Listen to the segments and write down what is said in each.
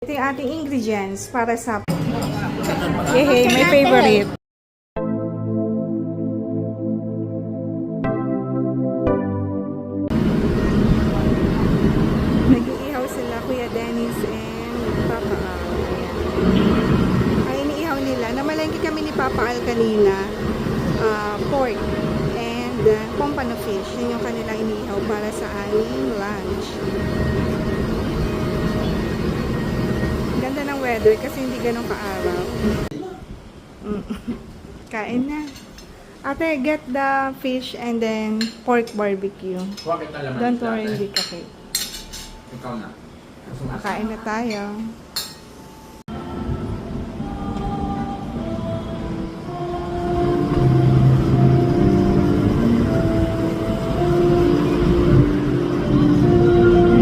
Ito yung ating ingredients para sa hey, my favorite. Nag-iihaw sila, Kuya Dennis and Papa Al. Ay, iniihaw nila. Namalengke kami ni Papa Al kanina. Pork and pompano fish. Yun yung kanilang iniihaw para sa aming lunch. Ganda ng weather kasi hindi ganun kaaraw. Kain na. Ate, get the fish and then pork barbecue. Don't worry, hindi ka cake. Ikaw na. Kain na tayo.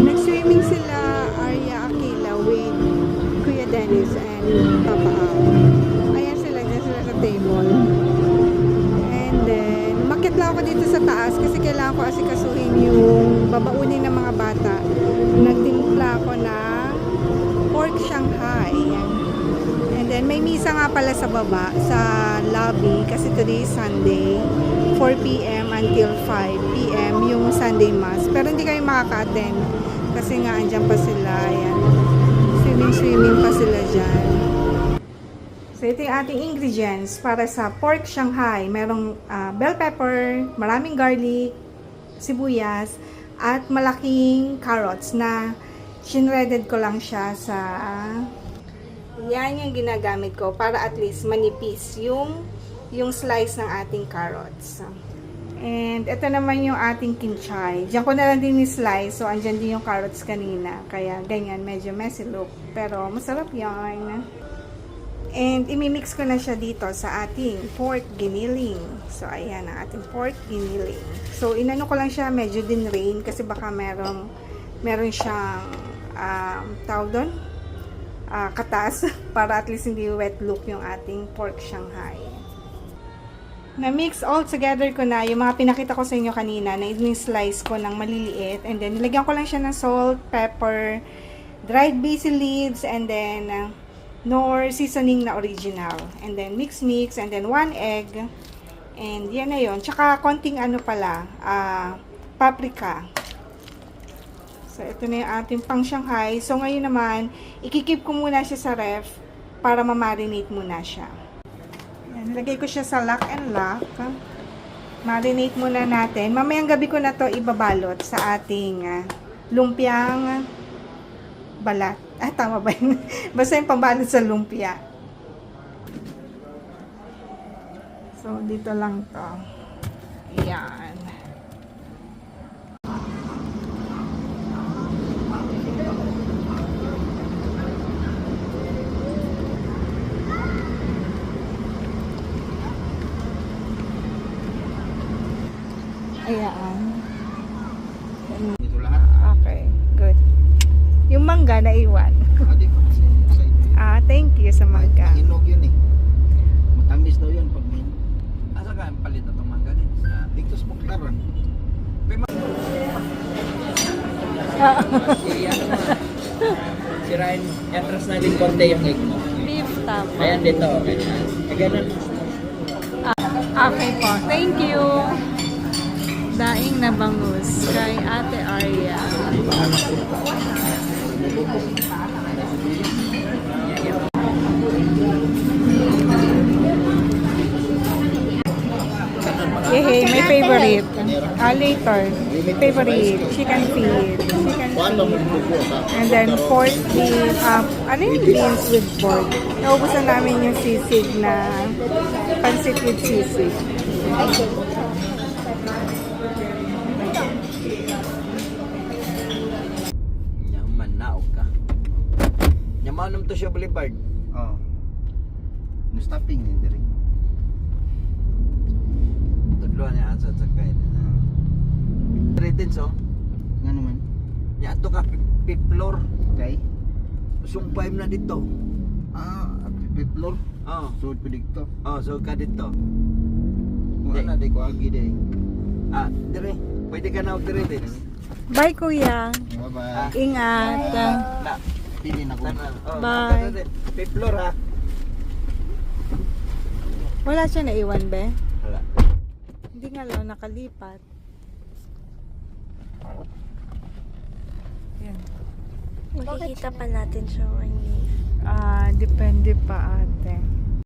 Nag-swimming sila Arya Aquila with Kuya Dennis and Papa Al. Ayan sila, dyan sila sa table. And then, umakyat lang ako dito sa taas kasi kailangan ko asikasuhin yung babaunin ng mga bata. Nagtimpla ako ng pork Shanghai. And then, may misa nga pala sa baba, sa lobby, kasi today is Sunday, 4 p.m. until 5 p.m. yung Sunday Mass. Pero hindi kami makaka-attend kasi nga andyan pa sila. Ayan. Swimming pa sila dyan. So, ito yung ating ingredients para sa pork Shanghai. Merong bell pepper, maraming garlic, sibuyas, at malaking carrots na shinredded ko lang siya sa... yan yung ginagamit ko para at least manipis yung slice ng ating carrots. And ito naman yung ating kimchi. Diyan ko na lang din ni-slice. So, andyan din yung carrots kanina. Kaya ganyan, medyo messy look. Pero masarap yan. And imimix ko na siya dito sa ating pork giniling. So, ayan ang ating pork giniling. So, inano ko lang siya medyo din rain kasi baka meron siyang tawag doon? Katas para at least hindi wet look yung ating pork Shanghai. Na-mix all together ko na yung mga pinakita ko sa inyo kanina na in-slice ko ng maliliit. And then, nilagyan ko lang siya ng salt, pepper, dried basil leaves, and then nor seasoning na original. And then mix, and then 1 egg. And yan na yun. Tsaka konting ano pala, paprika. So, ito na yung ating pang Shanghai. So, ngayon naman, ikikip ko muna siya sa ref para ma-marinate muna siya. Yan, lagay ko siya sa lock and lock. Marinate muna natin. Mamayang gabi ko na to ibabalot sa ating lumpiang balat. Tama ba yun? Basta yung pambalot sa lumpia. So, dito lang to. Ayan. Ayan. Ito lahat. Okay, good. Yung mangga na iwan. Adi ko kasi sa inyo. Thank you sa mangga. Mahinog yun eh. Matamis daw yun pag mahinog. Asa ka ang palit na itong mangga din? Dito sa Buklaran. Sirain mo. Atras na din konti yung egg mo. Beef tap. Ayan dito. Okay. Ganun. Okay po. Thank you. Daing na bangus kay Ate Arya. Hey, my favorite. Later. Favorite. Chicken feet. And then pork beef. Ano yung beans with pork? Naubusan namin yung sisig na pansit with sisig. Yaman na ka. Yaman naman to siya Boulevard. Oh. No stopping din diri. Tudluan niya sa sakay. Retens oh. Nga naman. Ya to ka fifth floor. Okay. Sumpay mo na dito. Fifth floor. Oh. So dito. Oh, so ka dito. Kung Di. ana di ko agi di. Dire. Pwede ka na og dire. Bye, Kuya. Bye-bye. Ingat. Na. Pili na ko. Bye. Fifth floor ha. Wala siya naiwan, be? Wala. Hindi nga lang nakalipat. Yan. Makikita pa natin siya one day. Depende pa ate.